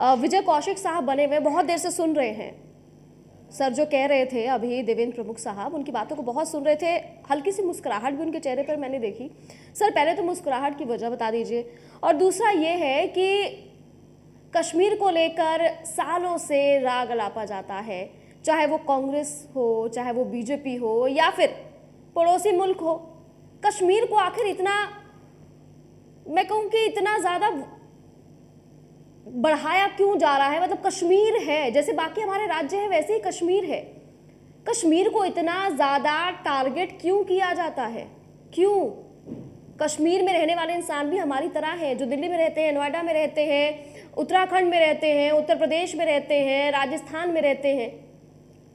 विजय कौशिक साहब बने हुए बहुत देर से सुन रहे हैं। सर जो कह रहे थे अभी देवेंद्र प्रमुख साहब, उनकी बातों को बहुत सुन रहे थे। हल्की सी मुस्कुराहट भी उनके चेहरे पर मैंने देखी। सर पहले तो मुस्कुराहट की वजह बता दीजिए, और दूसरा ये है कि कश्मीर को लेकर सालों से राग अलापा जाता है, चाहे वो कांग्रेस हो, चाहे वो बीजेपी हो, या फिर पड़ोसी मुल्क हो। कश्मीर को आखिर इतना, मैं कहूँ कि इतना ज़्यादा बढ़ाया क्यों जा रहा है? मतलब कश्मीर है, जैसे बाकी हमारे राज्य है वैसे ही कश्मीर है। कश्मीर को इतना ज़्यादा टारगेट क्यों किया जाता है? क्यों? कश्मीर में रहने वाले इंसान भी हमारी तरह हैं, जो दिल्ली में रहते हैं, नोएडा में रहते हैं, उत्तराखंड में रहते हैं, उत्तर प्रदेश में रहते हैं, राजस्थान में रहते हैं।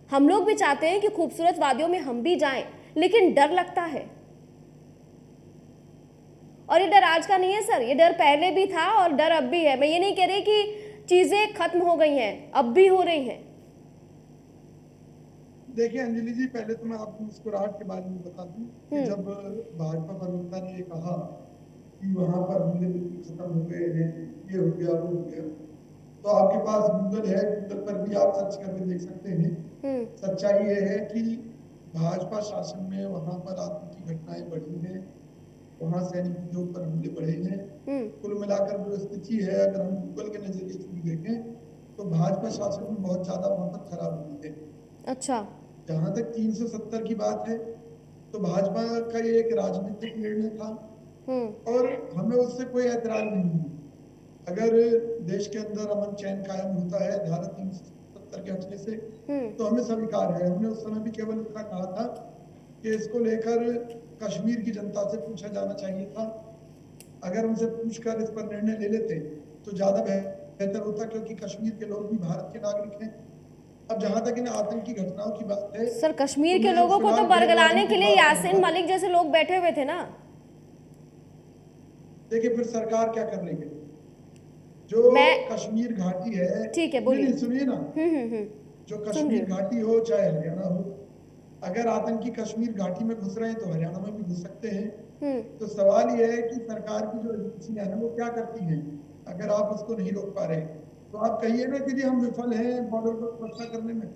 हम लोग भी चाहते हैं कि खूबसूरत वादियों में हम भी जाएं, लेकिन डर लगता है। और ये डर आज का नहीं है सर, ये डर पहले भी था और डर अब भी है। मैं ये नहीं कह रही कि चीजें खत्म हो गई हैं, अब भी हो रही हैं। देखिए अंजलि जी, पहले तो मैं आपको मुस्कुराहट के बारे में बता दूं कि जब भाजपा प्रवक्ता ने ये कहा कि वहां पर हमले बिल्कुल खत्म हो गए हैं, ये हो गया वो हो गया, तो आपके पास गूगल है, गूगल पर भी आप सर्च करके देख सकते हैं। सच्चाई ये है कि भाजपा शासन में वहां पर आतंकी घटनाएं बढ़ी हैं, वहां सैनिकों के ऊपर हमले बढ़े हैं। कुल मिलाकर जो स्थिति है, अगर हम गूगल के नजरिए से भी देखें तो भाजपा शासन में बहुत ज्यादा वहां पर खराब हुई है। अच्छा, जहां तक 370 की बात है तो भाजपा का ये एक राजनीतिक निर्णय था और हमें उससे कोई ऐतराज नहीं है। अगर देश के अंदर अमन चैन कायम होता है धारा 370 के हटने से, तो हमें स्वीकार है। हमने उस समय भी केवल इतना कहा था कि इसको लेकर कश्मीर की जनता से पूछा जाना चाहिए था। अगर उनसे पूछकर इस पर निर्णय ले लेते तो ज्यादा बेहतर होता, क्योंकि कश्मीर के लोग भी भारत के नागरिक हैं। अब जहां तक इन आतंकी घटनाओं की बात है, सर कश्मीर तो के लोगों को तो बरगलाने के लिए यासीन यासीन मलिक जैसे लोग बैठे हुए थे ना। देखिए फिर सरकार क्या कर रही है? जो कश्मीर घाटी है, ठीक है बोलिए। नहीं सुनिए ना, जो कश्मीर घाटी हो चाहे हरियाणा हो, अगर आतंकी कश्मीर घाटी में घुस रहे हैं तो हरियाणा में भी घुस सकते हैं। तो सवाल यह है कि सरकार की जो एजेंसियां हैं वो क्या करती हैं? अगर आप उसको नहीं रोक पा रहे तो आप कहिए ना कि जी हम विफल हैं बॉर्डर को सुरक्षा करने में,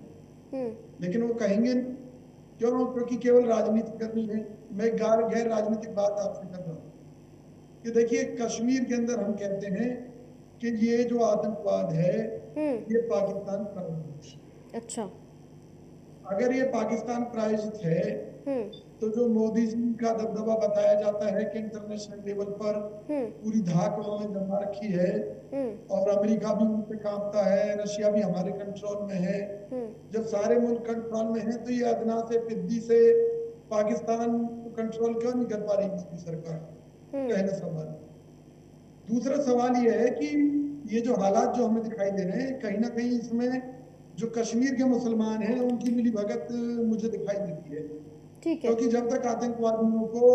लेकिन वो कहेंगे क्यों? क्योंकि केवल राजनीति करनी है। मैं गैर राजनीतिक बात आपसे कर रहा हूँ कि देखिए कश्मीर के अंदर हम कहते हैं कि ये जो आतंकवाद है ये पाकिस्तान प्रायोजित है। अच्छा, अगर ये पाकिस्तान प्रायोजित है तो जो मोदी जी का दबदबा बताया जाता है कि इंटरनेशनल लेवल पर पूरी धाक उन्होंने जमा रखी है और अमेरिका भी उन पे कांपता है, रशिया भी हमारे कंट्रोल में है। जब सारे मुल्क कंट्रोल में हैं तो ये अदना से पिद्दी से पाकिस्तान को कंट्रोल क्यों नहीं कर पा रही मोदी सरकार? पहला सवाल। दूसरा सवाल ये है कि ये जो हालात जो हमें दिखाई दे रहे हैं, कहीं ना कहीं इसमें जो कश्मीर के मुसलमान हैं उनकी मिलीभगत मुझे दिखाई देती है। ठीक है। क्योंकि जब तक आतंकवादियों को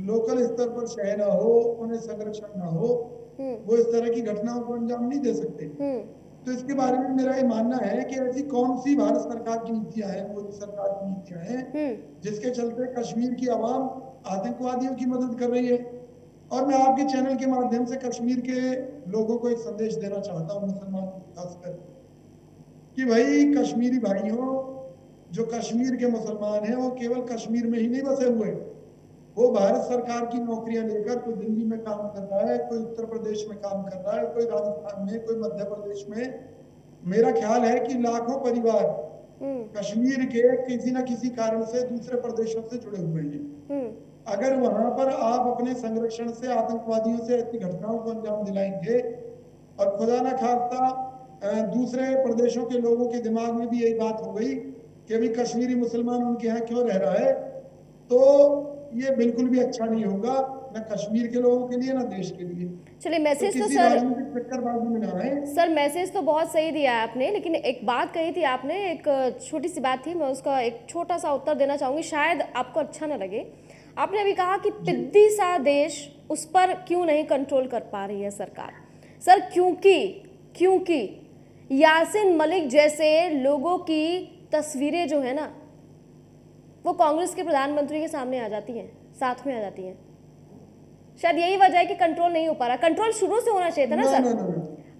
लोकल स्तर पर शह ना हो, उन्हें संरक्षण ना हो, वो इस तरह की घटनाओं को अंजाम नहीं दे सकते। तो इसके बारे में मेरा ये मानना है कि ऐसी कौन सी भारत सरकार की नीतियां हैं, मोदी सरकार की नीतियां हैं जिसके चलते कश्मीर की आवाम आतंकवादियों की मदद कर रही है। और मैं आपके चैनल के माध्यम से कश्मीर के लोगों को एक संदेश देना चाहता हूँ, मुसलमान खासकर, कि भाई कश्मीरी भाइयों, जो कश्मीर के मुसलमान हैं वो केवल कश्मीर में ही नहीं बसे हुए, वो भारत सरकार की नौकरियां लेकर कोई दिल्ली में काम कर रहा है, कोई उत्तर प्रदेश में काम कर रहा है, कोई राजस्थान में, कोई मध्य प्रदेश में। मेरा ख्याल है कि लाखों परिवार कश्मीर के किसी न किसी कारण से दूसरे प्रदेशों से जुड़े हुए हैं। अगर वहां पर आप अपने संरक्षण से आतंकवादियों से ऐसी घटनाओं को अंजाम दिलाएंगे और खुदा न खास्ता दूसरे प्रदेशों के लोगों के दिमाग में भी यही बात हो गई कि अभी कश्मीरी मुसलमान उनके यहाँ क्यों रह रहा है, तो ये बिल्कुल भी अच्छा नहीं होगा, न कश्मीर के लोगों के लिए न देश के लिए। चलिए मैसेज तो सर सर मैसेज तो बहुत सही दिया है आपने, लेकिन एक बात कही थी आपने, एक छोटी सी बात थी, मैं उसका एक छोटा सा उत्तर देना चाहूंगी, शायद आपको अच्छा ना लगे। आपने अभी कहा कि पिद्दी सा देश, उस पर क्यों नहीं कंट्रोल कर पा रही है सरकार? सर क्योंकि यासीन मलिक जैसे लोगों की तस्वीरें जो है ना वो कांग्रेस के प्रधानमंत्री के सामने आ जाती हैं, साथ में आ जाती हैं। शायद यही वजह है कि कंट्रोल नहीं हो पा रहा। कंट्रोल शुरू से होना चाहिए था ना सर।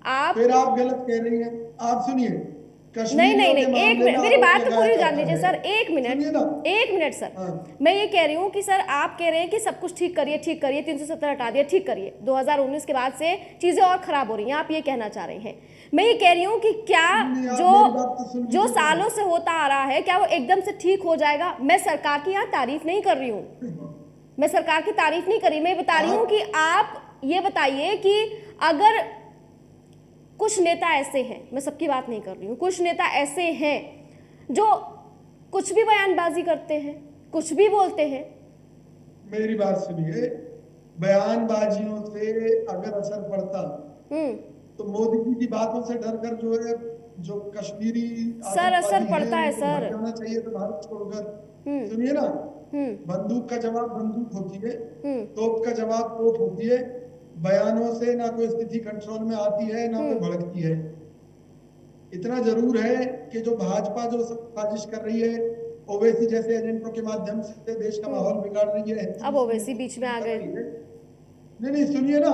आप फिर आप गलत कह रही हैं। आप सुनिए, नहीं कश्मीरियों नहीं के नहीं, एक मामले मिनट, में मेरी आरोप बात तो लगाया पूरी जाता जान लीजिए है। सर, एक सुनिए ना। मिनट, एक मिनट सर। हाँ। मैं ये कह रही हूँ कि सर आप कह रहे हैं कि सब कुछ ठीक करिए, ठीक करिए, 370 हटा दिया, ठीक करिए, 2019 के बाद से चीजें और खराब हो रही हैं, आप ये कहना चाह रहे हैं। मैं ये कह रही हूँ कि क्या नहीं, आप जो मेरी बात तो सुन जो लीजिए ना। सालों से होता आ रहा है, क्या वो एकदम से ठीक हो जाएगा? मैं सरकार की यहाँ तारीफ नहीं कर रही हूँ, मैं सरकार की तारीफ नहीं कर रही, मैं बता रही हूँ कि आप ये बताइए कि अगर कुछ नेता ऐसे हैं, मैं सबकी बात नहीं कर रही हूँ, कुछ नेता ऐसे हैं जो कुछ भी बयानबाजी करते हैं, कुछ भी बोलते हैं। मेरी बात सुनिए, बयानबाजियों से अगर असर पड़ता तो मोदी जी की बातों से डर कर जो है, जो कश्मीरी सर असर आतंकवादी पड़ता हैं, है उनको सर। भाग जाना चाहिए तो भारत छोड़कर। सुनिए ना, बंदूक का जवाब बंदूक होती है, तोप का जवाब तोप होती है। बयानों से ना कोई स्थिति कंट्रोल में आती है, ना कोई भड़कती है। इतना जरूर है कि जो भाजपा जो साजिश कर रही है, ओवैसी जैसे एजेंटों के माध्यम से देश का माहौल बिगाड़ रही है। अब ओवैसी बीच में आ गए। नहीं नहीं, सुनिए ना,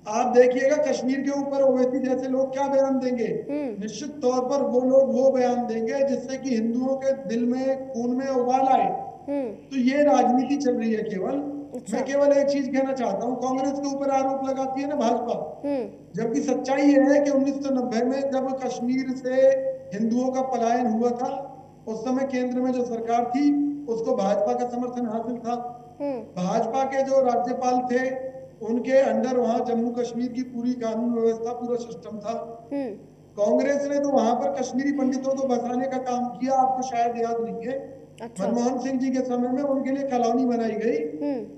आप देखिएगा कश्मीर के ऊपर ओवैसी जैसे लोग क्या बयान देंगे। निश्चित तौर पर वो लोग वो बयान देंगे जिससे कि हिंदुओं के दिल में, खून में उबाल आए। तो ये राजनीति चल रही है केवल। मैं केवल एक चीज कहना चाहता हूँ, कांग्रेस के ऊपर आरोप लगाती है ना भाजपा, जबकि सच्चाई ये है कि 1990 में जब कश्मीर से हिंदुओं का पलायन हुआ था, उस समय केंद्र में जो सरकार थी उसको भाजपा का समर्थन हासिल था। भाजपा के जो राज्यपाल थे उनके अंडर वहां जम्मू कश्मीर की पूरी कानून व्यवस्था, पूरा सिस्टम था। कांग्रेस ने तो वहां पर कश्मीरी पंडितों को बसाने का काम किया, आपको शायद याद नहीं है। अच्छा। मनमोहन सिंह जी के समय में उनके लिए कॉलोनी बनाई गई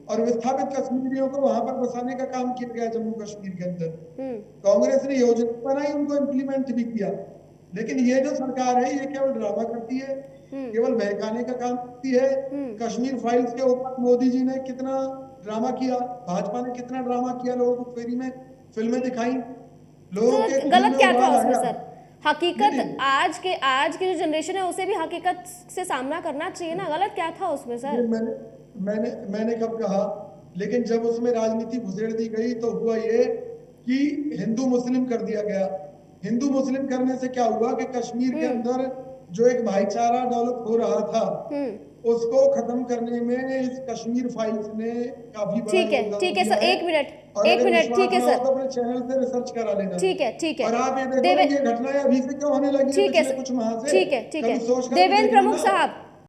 और विस्थापित कश्मीरियों को वहां पर बसाने का काम किया गया जम्मू कश्मीर के अंदर। कांग्रेस ने योजना बनाई, उनको इम्प्लीमेंट भी किया। लेकिन ये जो सरकार है ये केवल ड्रामा करती है, केवल बहकाने का काम करती है। कश्मीर फाइल्स के ऊपर मोदी जी ने कितना ड्रामा किया, भाजपा ने कितना ड्रामा किया, लोगों को फेरी में फिल्में दिखाई, लोगों के खून गलत में क्या था उबाल उसमें आया। सर? हकीकत आज की जो जनरेशन है उसे भी हकीकत से सामना करना चाहिए ना, गलत क्या था उसमें सर? मैंने कब कहा, लेकिन जब उसमें राजनीति घुसेड़ दी गई तो हुआ ये कि हिंदू मुस्लिम कर दिया गया। हिंदू मुस्लिम करने से क्या हुआ कि कश्मीर के अंदर जो एक भाईचारा डेवलप हो रहा था उसको खत्म करने में इस कश्मीर फाइल्स ने काफी बड़ा योगदान ठीक है दिया सर, है। एक मिनट, और एक अगर मिनट, विश्वास ठीक है ना हो सर, तो अपने चैनल से रिसर्च करा लेना। ठीक है। और आप ये देखो ये घटनाएं अभी से क्यों होने लगी है, ठीक है पिछले कुछ माह से। ठीक है कभी सोच कर देवेंद्र देखना प्रमुख ना। साहब,